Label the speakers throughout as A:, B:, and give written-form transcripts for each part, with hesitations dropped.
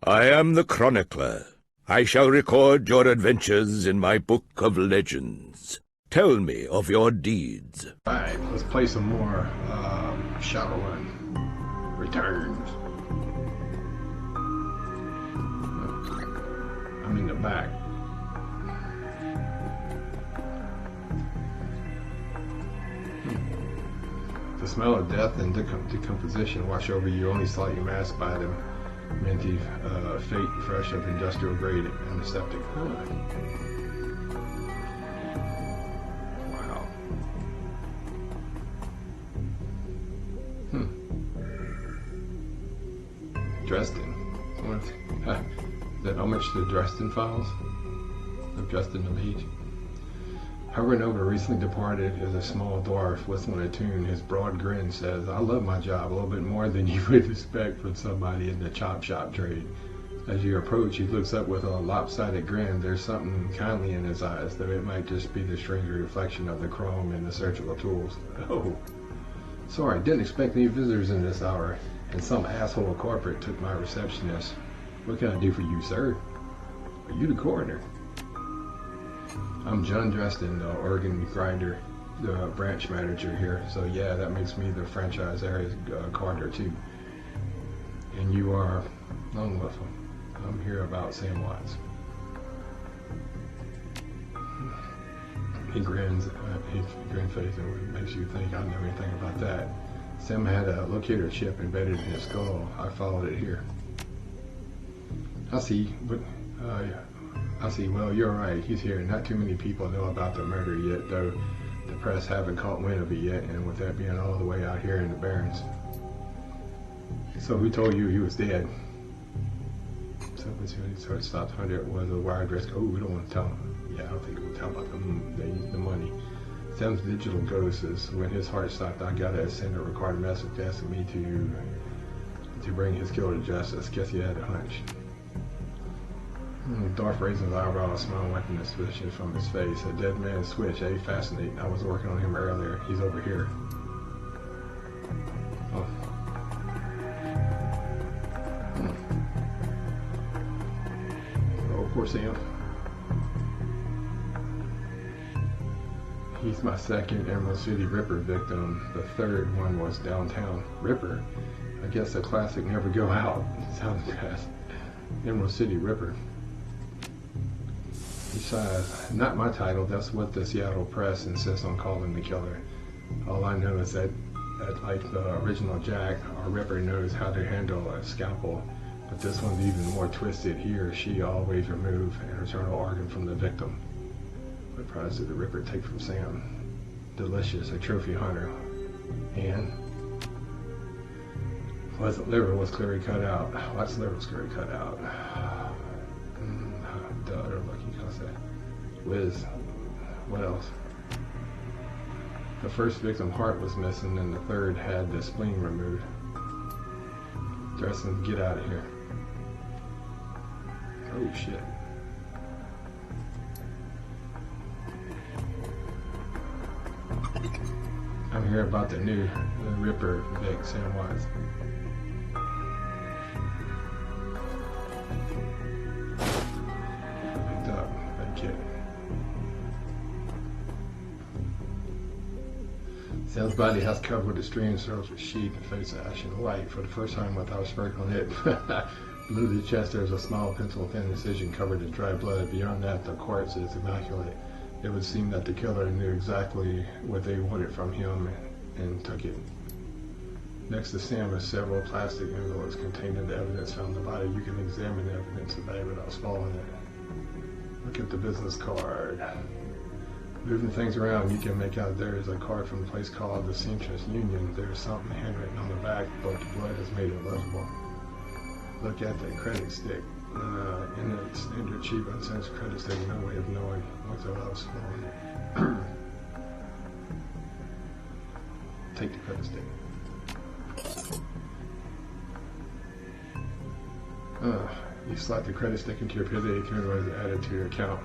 A: I am the chronicler. I shall record your adventures in my book of legends. Tell me of your deeds.
B: Alright, let's play some more Shadowrun Returns. I'm in the back. The smell of death and decomposition wash over you, only slightly masked by the minty fate fresh of industrial grade antiseptic. Wow. Dresden. Is that homage to the Dresden Files? Of Dresden the Mage? Hovering over recently departed is a small dwarf whistling a tune. His broad grin says, I love my job a little bit more than you would expect from somebody in the chop shop trade. As you approach, he looks up with a lopsided grin. There's something kindly in his eyes, though it might just be the strange reflection of the chrome and the surgical tools. Oh, sorry, didn't expect any visitors in this hour, and some asshole corporate took my receptionist. What can I do for you, sir? Are you the coroner? I'm John Dresden, the organ grinder, the branch manager here. So yeah, that makes me the franchise area coroner too. And you are Lone Wolf. I'm here about Sam Watts. He grins, his grin face, and makes you think I know anything about that. Sam had a locator chip embedded in his skull. I followed it here. I see, but I see, well, you're right, he's here. Not too many people know about the murder yet, though the press haven't caught wind of it yet, and with that being all the way out here in the Barrens. So who told you he was dead? So it stopped 100 was a wired risk. Oh, we don't want to tell him. Yeah, I don't think we'll tell about the money. Sam's digital ghost is when his heart stopped, I gotta send a recorded message asking me to bring his killer to justice. Guess he had a hunch. Darth raised his eyebrow, a smile wiping the suspicion from his face. A dead man's switch, fascinating. I was working on him earlier. He's over here. Oh. Oh, poor Sam. He's my second Emerald City Ripper victim. The third one was downtown. Ripper? I guess the classic Never Go Out. Sounds fast. Emerald City Ripper. Besides, not my title, that's what the Seattle Press insists on calling the killer. All I know is that like the original Jack, our Ripper knows how to handle a scalpel, but this one's even more twisted. He or she always remove an internal organ from the victim. What prize did the Ripper take from Sam? Delicious, a trophy hunter. And Pleasant liver was clearly cut out. Watts liver was clearly cut out. The other lucky concept. Wiz. What else? The first victim heart was missing, and the third had the spleen removed. Dresden, get out of here. Oh shit. I'm here about the new Ripper Vic Sam Watts. Sam's body has covered with a stream, serves with sheath and face of ashen white. For the first time without sprinkling it, below the chest there is a small pencil-thin incision covered in dry blood. Beyond that, the corpse is immaculate. It would seem that the killer knew exactly what they wanted from him and took it. Next to Sam are several plastic envelopes containing the evidence found in the body. You can examine the evidence of that without swallowing it. Look at the business card. Moving things around, you can make out there is a card from a place called the Seamstress Union. There's something handwritten on the back, but the blood has made it legible. Look at the credit stick. In its standard cheap uncensored credit stick, no way of knowing what's else for Take the credit stick. You slide the credit stick into your pivot account or is added to your account.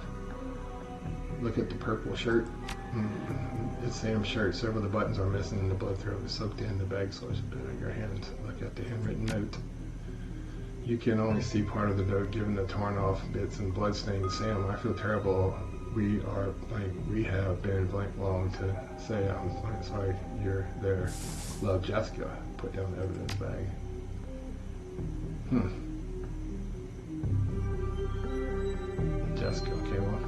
B: Look at the purple shirt. It's Sam's shirt. Several of the buttons are missing and the blood throat is soaked in. The bag slush has been in your hands. Look at the handwritten note. You can only see part of the note given the torn off bits and bloodstains. Sam, I feel terrible. We have been blank long to say I'm sorry you're there. Love, Jessica. Put down the evidence bag. Jessica, okay, well.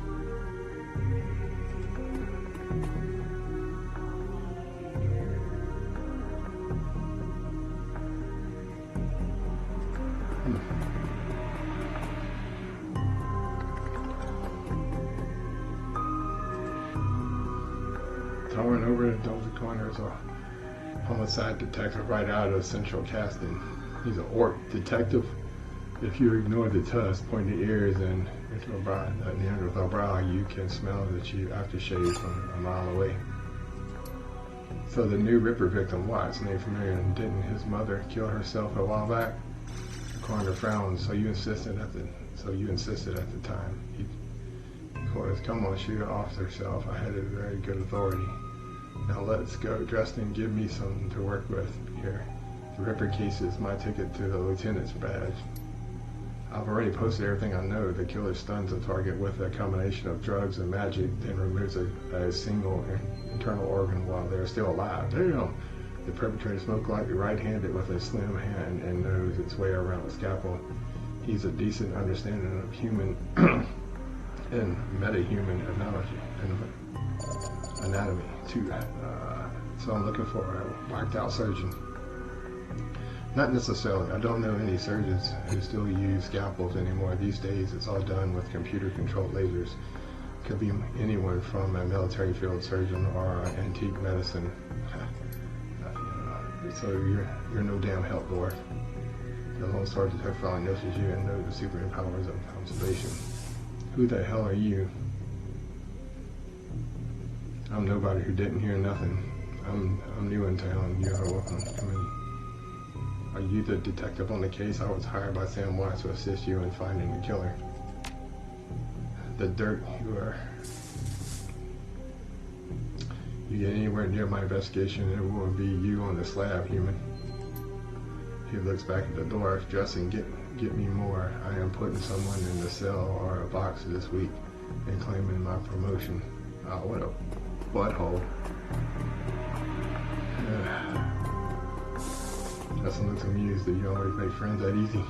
B: Towering over the Dozer corner is a homicide detective right out of Central Casting. He's an orc detective. If you ignore the tusk, pointed ears, and with a brow, you can smell the cheap aftershave from a mile away. So the new Ripper victim, Watts, name familiar, and didn't his mother kill herself a while back? The coroner frowned. So you insisted at the time. He chorus, come on, she off herself. I had a very good authority. Now let's go. Dresden, give me something to work with here. The Ripper case is my ticket to the lieutenant's badge. I've already posted everything I know. The killer stuns a target with a combination of drugs and magic, then removes a single internal organ while they're still alive. Damn! The perpetrator smoked lightly right-handed with a slim hand and knows its way around the scalpel. He's a decent understanding of human and meta-human anatomy too. So I'm looking for a whacked-out surgeon. Not necessarily. I don't know any surgeons who still use scalpels anymore. These days it's all done with computer-controlled lasers. Could be anyone from a military field surgeon or antique medicine. So you're no damn help, dwarf. The Lone Star Detective finally notices you and knows the super powers of observation. Who the hell are you? I'm nobody who didn't hear nothing. I'm new in town. You are welcome to come in. Are you the detective on the case? I was hired by Sam Watts to assist you in finding the killer. The dirt you get anywhere near my investigation, it will be you on the slab, human. He looks back at the door, dressing, get me more. I am putting someone in the cell or a box this week and claiming my promotion. Oh, what a butthole. Justin looks amused that you always make friends that easy.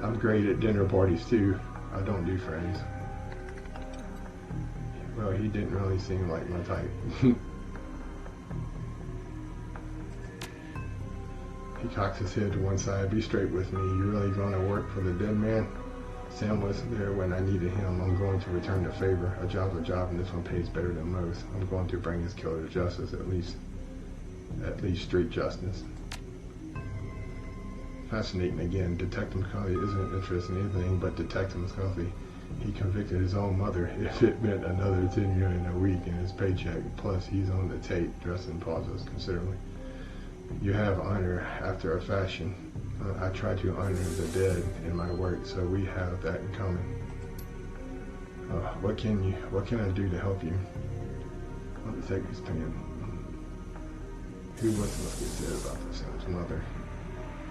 B: I'm great at dinner parties too. I don't do friends. Well, he didn't really seem like my type. He cocks his head to one side. Be straight with me. You really gonna work for the dead man? Sam wasn't there when I needed him. I'm going to return the favor. A job's a job, and this one pays better than most. I'm going to bring his killer to justice, at least street justice. Fascinating again. Detective McCarthy isn't interested in anything but Detective McCarthy. He convicted his own mother if it meant another 10 million a week in his paycheck. Plus, he's on the tape. Dresden pauses considerably. You have honor after a fashion. I try to honor the dead in my work, so we have that in common. What can I do to help you? Let me take this pen. Who was said about the Sam's mother?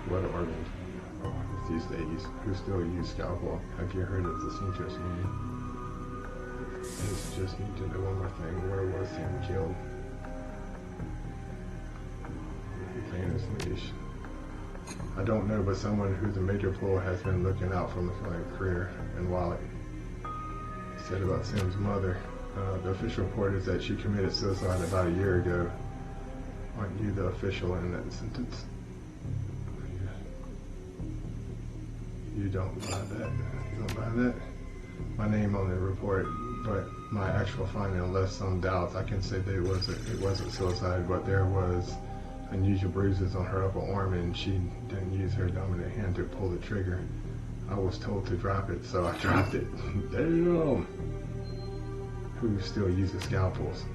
B: What organs these days? Who still use scalpel? Have you heard of the seamstress union? I just need to know one more thing. Where was Sam killed? Playing his leash. I don't know, but someone who's a major ploy has been looking out for my career and wallet. He said about Sam's mother. The official report is that she committed suicide about a year ago. Aren't you the official in that sentence? You don't buy that. You don't buy that? My name on the report, but my actual finding left some doubts. I can say that it wasn't suicide, but there was unusual bruises on her upper arm, and she didn't use her dominant hand to pull the trigger. I was told to drop it, so I dropped it. Damn. Who still uses scalpels?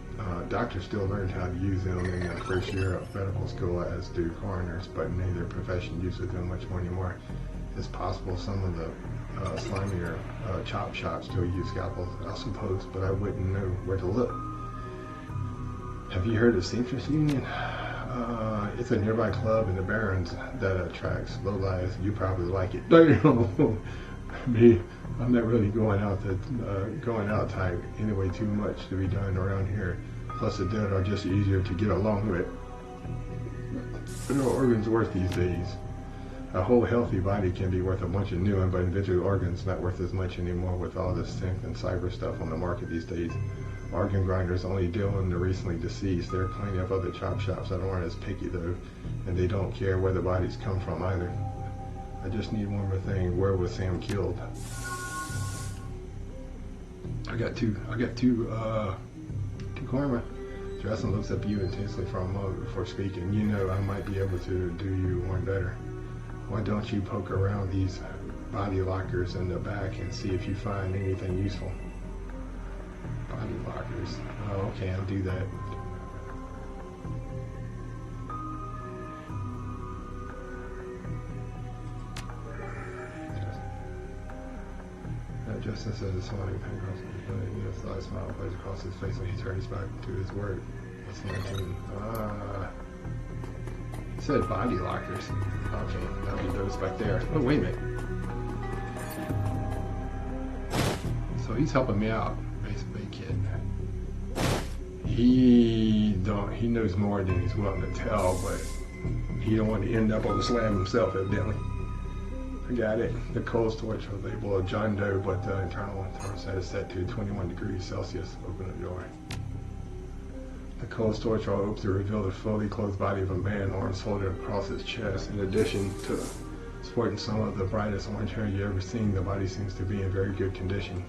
B: Doctors still learned how to use them in their first year of medical school, as do coroners, but neither profession uses them much more anymore. It's possible some of the slimier chop shops still use scalpels, I suppose, but I wouldn't know where to look. Have you heard of Seamstress Union? It's a nearby club in the Barrens that attracts lowlives. You probably like it. Damn. Me, I'm not really going out type anyway. Too much to be done around here. Plus, the dead are just easier to get along with. What are organs worth these days? A whole healthy body can be worth a bunch of new ones, but individual organs not worth as much anymore with all this synth and cyber stuff on the market these days. Organ grinders only deal in the recently deceased. There are plenty of other chop shops that aren't as picky though, and they don't care where the bodies come from either. I just need one more thing. Where was Sam killed? I got two karma. Justin looks up at you intensely for a moment before speaking. You know I might be able to do you one better. Why don't you poke around these body lockers in the back and see if you find anything useful? Body lockers. Oh, okay, I'll do that. Justin says it's funny. A smile plays across his face when he turns back to his work. That's 19. He said body lockers. Okay, that'll be those back there. Oh, wait a minute. So he's helping me out, basically, kid. He knows more than he's willing to tell, but he don't want to end up on the slam himself, evidently. I got it. The cold storage was labeled a John Doe, but the internal thermostat is set to 21 degrees Celsius. Open the door. The cold storage will open to reveal the fully clothed body of a man, arms folded across his chest. In addition to sporting some of the brightest orange hair you ever seen, the body seems to be in very good condition.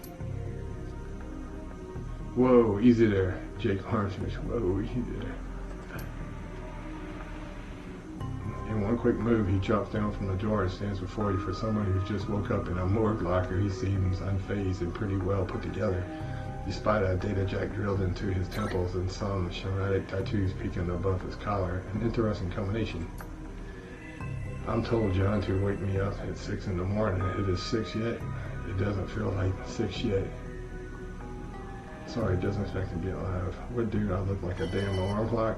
B: Whoa, easy there, Jake Harmsmith. Whoa, easy there. In one quick move, he drops down from the door and stands before you. For someone who just woke up in a morgue locker, he seems unfazed and pretty well put together, despite a data jack drilled into his temples and some schematic tattoos peeking above his collar. An interesting combination. I'm told John to wake me up at 6 in the morning. It is 6 yet? It doesn't feel like 6 yet. Sorry, doesn't expect to be alive. What do I look like, a damn alarm clock?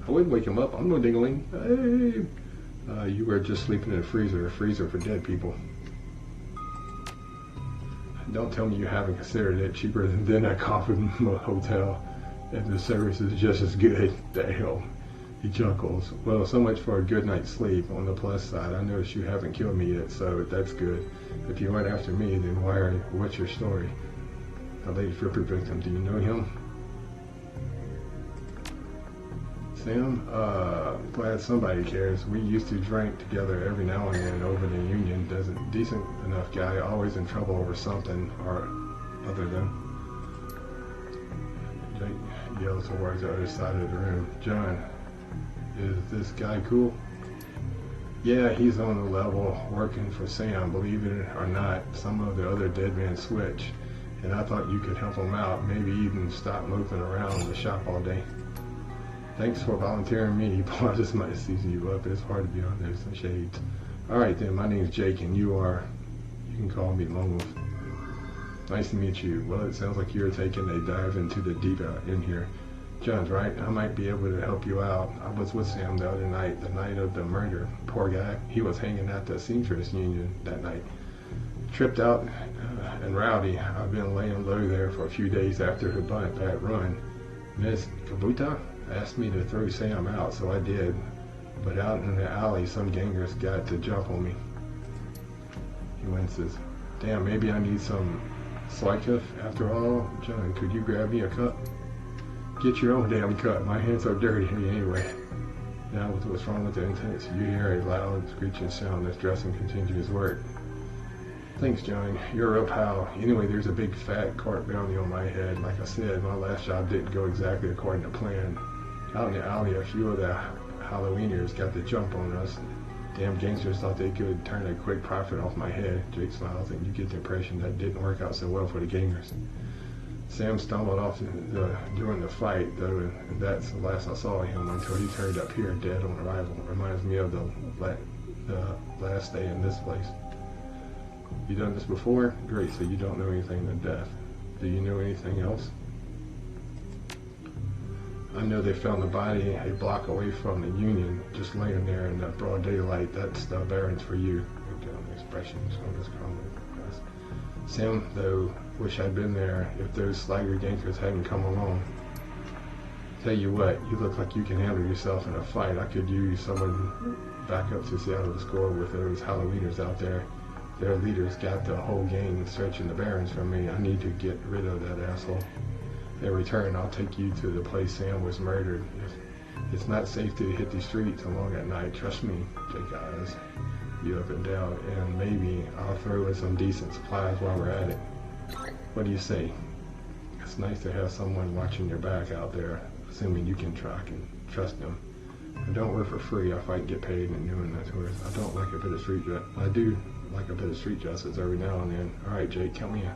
B: I wouldn't wake him up. I'm no dingling. Hey! You were just sleeping in a freezer for dead people. Don't tell me you haven't considered it. Cheaper than a coffin hotel, and the service is just as good. Damn. He chuckles. Well, so much for a good night's sleep. On the plus side, I noticed you haven't killed me yet, so that's good. If you weren't after me, then what's your story? A lady flipper victim. Do you know him? Sam, glad somebody cares. We used to drink together every now and then over the Union. Decent enough guy, always in trouble over something or other than. Jake yells towards the other side of the room. John, is this guy cool? Yeah, he's on the level working for Sam. Believe it or not, some of the other dead men switch. And I thought you could help him out. Maybe even stop moping around the shop all day. Thanks for volunteering me. This might season you up. It's hard to be on there, some shades. Alright then, my name's Jake and you can call me Lone Wolf. Nice to meet you. Well, it sounds like you're taking a dive into the deep in here. John's right. I might be able to help you out. I was with Sam the other night, the night of the murder. Poor guy. He was hanging at the Seamstress Union that night. Tripped out and rowdy. I've been laying low there for a few days after her bad run. Miss Kabuta asked me to throw Sam out, so I did. But out in the alley, some gangers got to jump on me. He winces. Damn, maybe I need some Slycuff after all. John, could you grab me a cup? Get your own damn cup. My hands are dirty anyway. Now, what's wrong with the intense? You hear a loud, screeching sound as Dresden continues his work. Thanks, John. You're a real pal. Anyway, there's a big fat cart bounty on my head. Like I said, my last job didn't go exactly according to plan. Out in the alley, a few of the Halloweeners got the jump on us. Damn gangsters thought they could turn a quick profit off my head. Jake smiles, and you get the impression that didn't work out so well for the gangers. Sam stumbled off during the fight, though, and that's the last I saw him until he turned up here dead on arrival. Reminds me of the last day in this place. You done this before? Great, so you don't know anything to death. Do you know anything else? I know they found the body a block away from the Union, just laying there in that broad daylight. That's the Barrens for you. Expressions on this comment. Sam, though, wish I'd been there if those slagger gangsters hadn't come along. Tell you what, you look like you can handle yourself in a fight. I could use someone back up to Seattle to score with those Halloweeners out there. Their leaders got the whole gang searching the Barrens for me. I need to get rid of that asshole. In return, I'll take you to the place Sam was murdered. It's not safe to hit the streets alone at night. Trust me, Jake eyes you up and down, and maybe I'll throw in some decent supplies while we're at it. What do you say? It's nice to have someone watching your back out there, assuming you can trust them. I don't work for free. I fight and get paid, and doing that to us. I don't like a bit of street justice. I do like a bit of street justice every now and then. All right, Jake, count me in.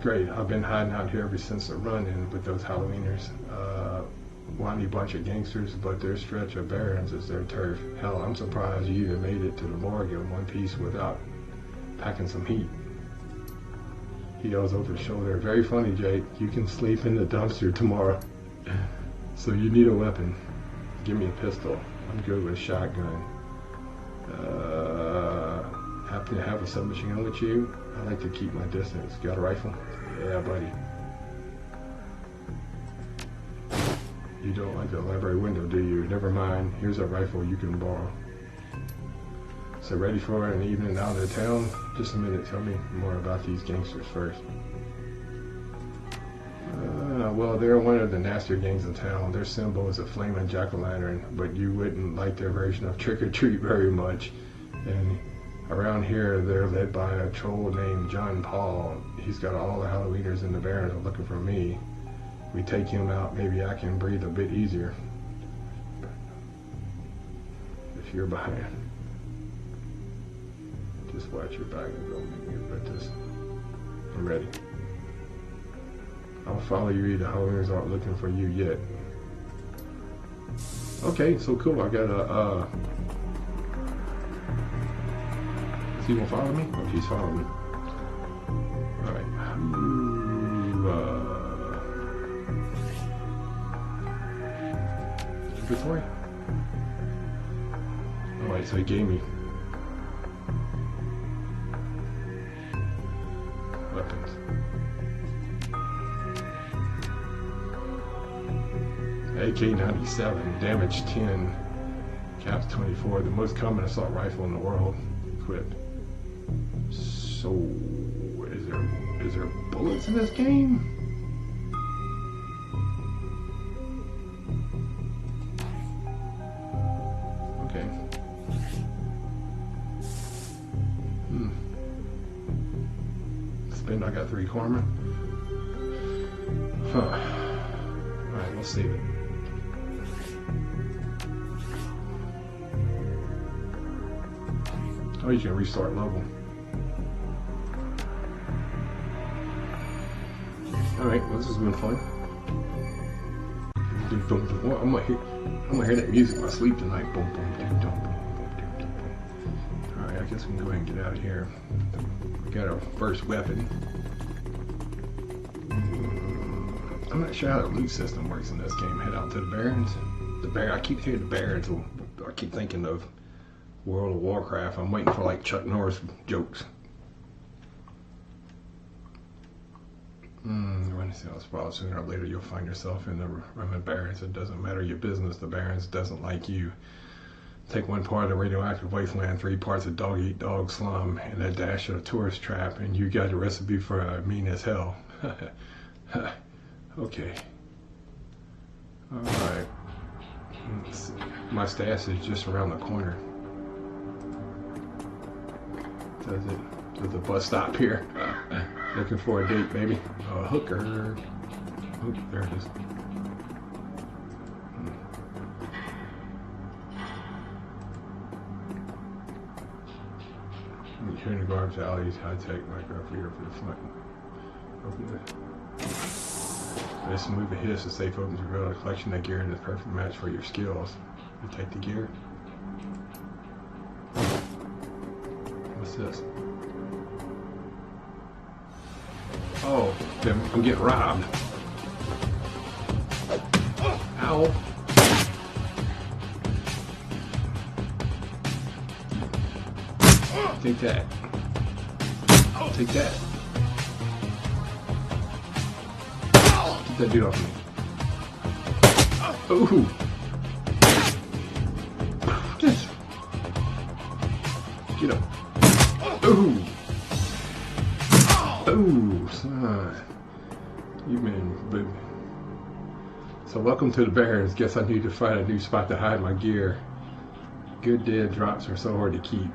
B: Great. I've been hiding out here ever since the run-in with those Halloweeners. Whiny bunch of gangsters, but their stretch of Barrens is their turf. Hell, I'm surprised you even made it to the morgue in one piece without packing some heat. He yells over his shoulder. Very funny, Jake. You can sleep in the dumpster tomorrow. So you need a weapon. Give me a pistol. I'm good with a shotgun. Happen to have a submachine gun with you? I like to keep my distance. Got a rifle? Yeah, buddy. You don't like the library window, do you? Never mind. Here's a rifle you can borrow. So ready for an evening out of town? Just a minute. Tell me more about these gangsters first. Well, they're one of the nastier gangs in town. Their symbol is a flaming jack-o'-lantern, but you wouldn't like their version of trick-or-treat very much. And around here, they're led by a troll named John Paul. He's got all the Halloweeners in the Barrens are looking for me. We take him out, maybe I can breathe a bit easier. If you're behind, just watch your back and don't make me regret this. I'm ready. I'll follow you. The Halloweeners aren't looking for you yet. Okay, so cool. I got a. Is he gonna follow me? Oh, he's following me. All right. How do you? Inventory. All right, so he gave me weapons. AK-97, damage 10, caps 24, the most common assault rifle in the world, equipped. So, is there bullets in this game? Okay. Spin, I got 3 karma. Huh. Alright, let's save it. Oh, you can restart level. Alright, well, this has been fun. I'm gonna hear that music in my sleep tonight. Alright, I guess we can go ahead and get out of here. We got our first weapon. I'm not sure how the loot system works in this game. Head out to the Barrens. I keep hearing the Barrens. I keep thinking of World of Warcraft. I'm waiting for like Chuck Norris jokes. When it's probably sooner or later you'll find yourself in the Roman Barrens. It doesn't matter your business. The Barrens doesn't like you. Take 1 part of the radioactive wasteland, 3 parts of dog-eat-dog slum, and a dash of tourist trap, and you got a recipe for mean as hell. Okay. Alright. My stash is just around the corner. Does the bus stop here? Looking for a date, baby. A hooker. Oh, there it is. Here in the garbage alleys, high-tech micro-reader for the front. Open it. Let's move a hiss. The safe opens, reveal a collection of gear and is a perfect match for your skills. You take the gear. What's this? Oh, I'm getting robbed. Ow. Take that. Take that. Get that dude off me. Ooh. Yes. Get up. Ooh. Ooh, son. You've been booed. So welcome to the Barrens. Guess I need to find a new spot to hide my gear. Good dead drops are so hard to keep.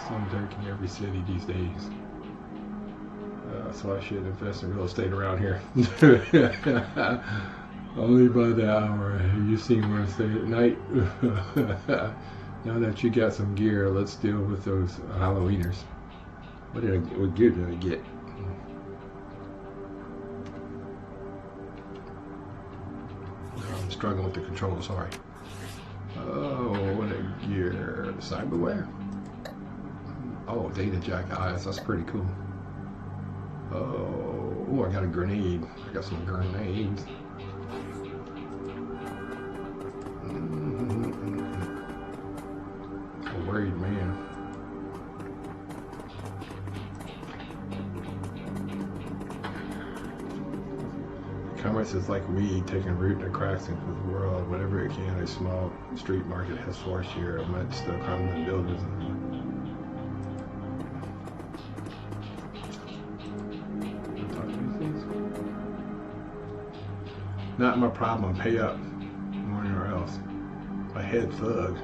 B: Some dirt in every city these days. So I should invest in real estate around here. Only by the hour. Have you seen where I stay at night? Now that you got some gear, let's deal with those Halloweeners. What gear did I get? I'm struggling with the controls, sorry. Oh, what a gear. Cyberware? Oh, data jack eyes, that's pretty cool. Oh, I got a grenade. I got some grenades. A worried man. Commerce is like weed taking root in the cracks into the world. Whatever it can, a small street market has flourished here amidst the crumbling buildings. Not my problem. Pay up. Morning or else. A head thug.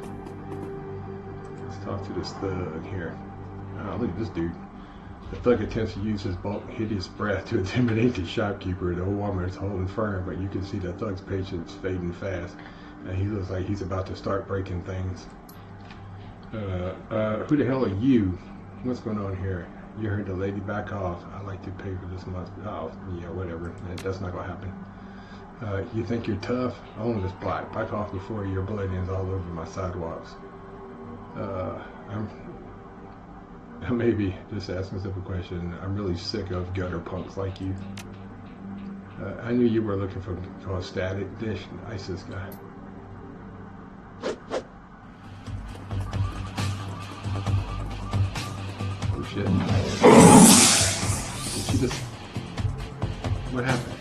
B: Let's talk to this thug here. Oh, look at this dude. The thug attempts to use his bulk, hideous breath to intimidate the shopkeeper. The old woman is holding firm, but you can see the thug's patience fading fast. And he looks like he's about to start breaking things. Who the hell are you? What's going on here? You heard the lady back off. I'd like to pay for this month. Oh, yeah, whatever. That's not going to happen. You think you're tough? I own this block. Back off before your blood ends all over my sidewalks. I may be just asking a simple question. I'm really sick of gutter punks like you. I knew you were looking for a static dish. Ice this guy. Oh shit. Did she just... What happened?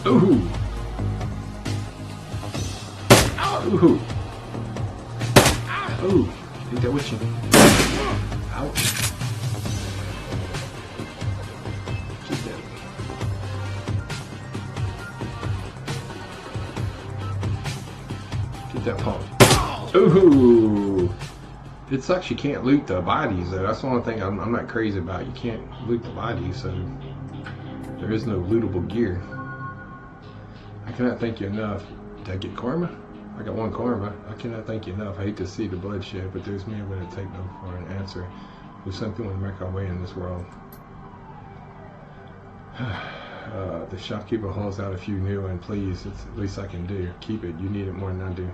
B: Ooh! Ooh! Ooh! Take that with you. Ouch! Keep that. Get that pump. Ooh! It sucks you can't loot the bodies though. That's the only thing I'm not crazy about. You can't loot the bodies, so there is no lootable gear. I cannot thank you enough. Did I get karma? I got one karma. I cannot thank you enough. I hate to see the bloodshed, but there's men willing to take no for an answer. There's something to make our way in this world. The shopkeeper hauls out a few new, and please, it's the least I can do. Keep it. You need it more than I do.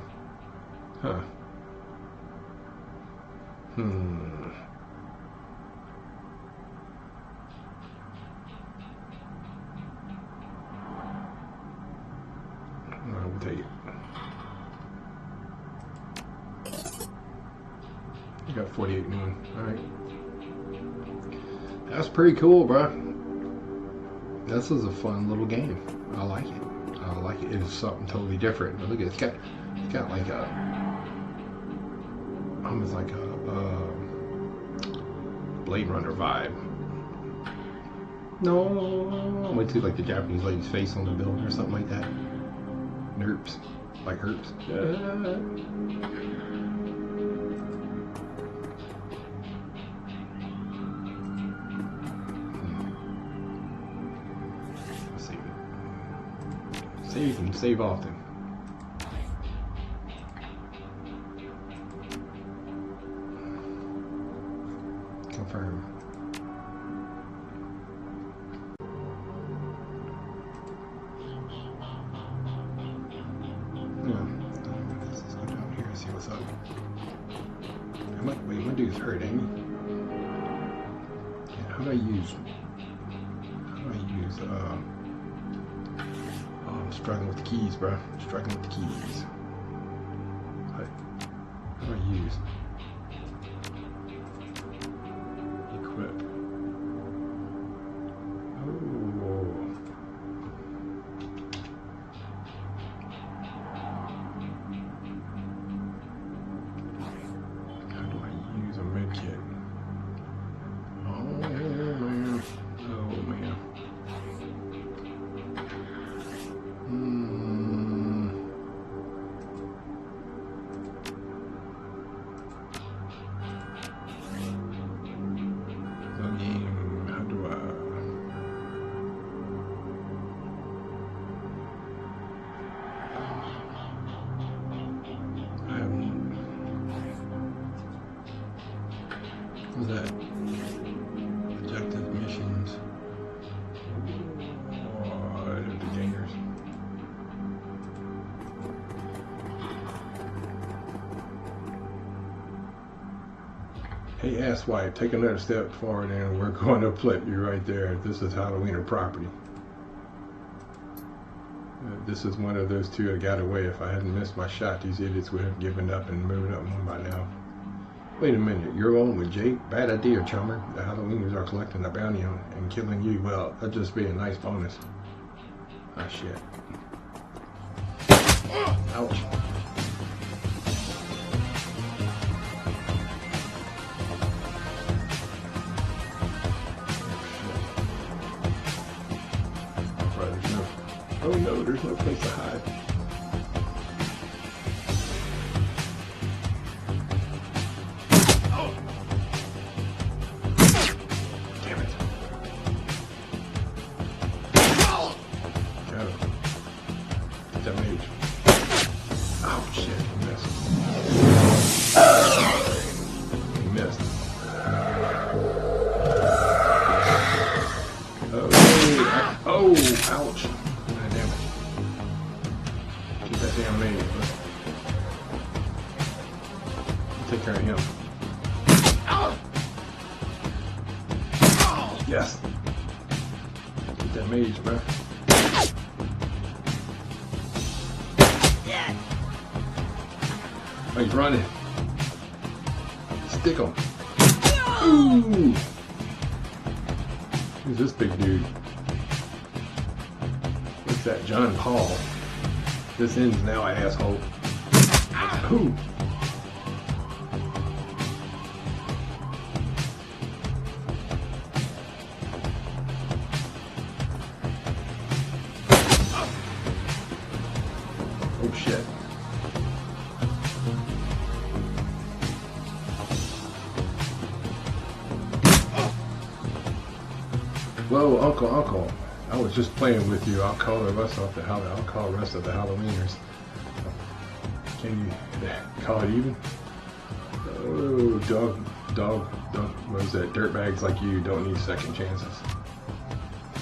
B: Huh. We'll take it. You got 48 new. Alright. That's pretty cool, bro. This is a fun little game. I like it. I like it. It's something totally different. But look at it. It's got like a almost like a Blade Runner vibe. No, I went to like the Japanese lady's face on the building or something like that. Nerps, like herps. Save it. Save and save often. Confirm. Let's go down here and see what's up. Wait, my dude's hurt, ain't he? How do I use, oh, I'm struggling with the keys, bro. I'm struggling with the keys. How do I use? Equip. Oh. How do I use a med kit? Oh man. Oh man. How do I? What's that? Objective missions. Oh, that'd be dangerous. Hey, asswipe, take another step forward and we're going to flip you right there. This is Halloweener property. This is one of those two that got away. If I hadn't missed my shot, these idiots would have given up and moved up one by now. Wait a minute, you're on with Jake? Bad idea, chummer. The Halloweeners are collecting a bounty on and killing you. Well, that'd just be a nice bonus. Ah, shit. Ouch. Oh no, there's no place to hide. Oh. Damn it. Got him. Get that mage. Oh shit, he missed. He missed. Oh, ouch. That damn mage, but take care of him. Yes. Get that mage, bro. Oh, he's running. Stick him. Ooh. Who's this big dude? What's that? John Paul. This ends now, asshole. Who? Oh shit. Whoa, Uncle. I was just playing with you. I'll call the rest of the Halloweeners. Can you call it even? Oh, dog. What is that? Dirtbags like you don't need second chances.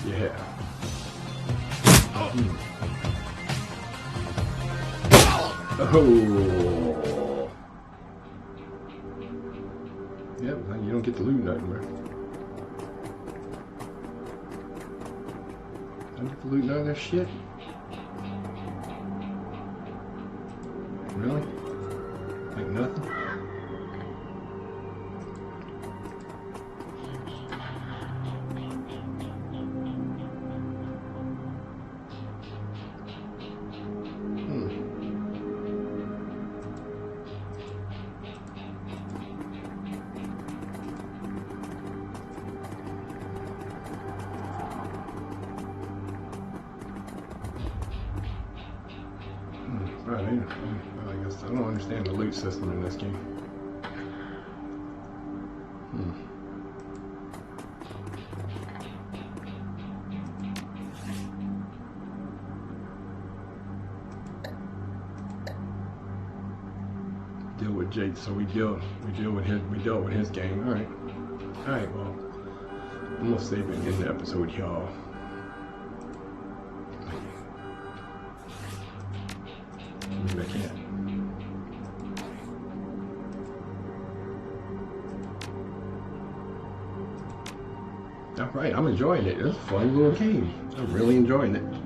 B: Yeah. Oh. Yep. You don't get to loot nothing, bro. Don't get to loot none of that shit. Really? Like nothing? Right, I guess I don't understand the loot system in this game. Deal with Jake, so we dealt with his game. All right, well, I'm gonna save it in the episode, y'all. Maybe I can't. right. I'm enjoying it. It's a fun little game. I'm really enjoying it.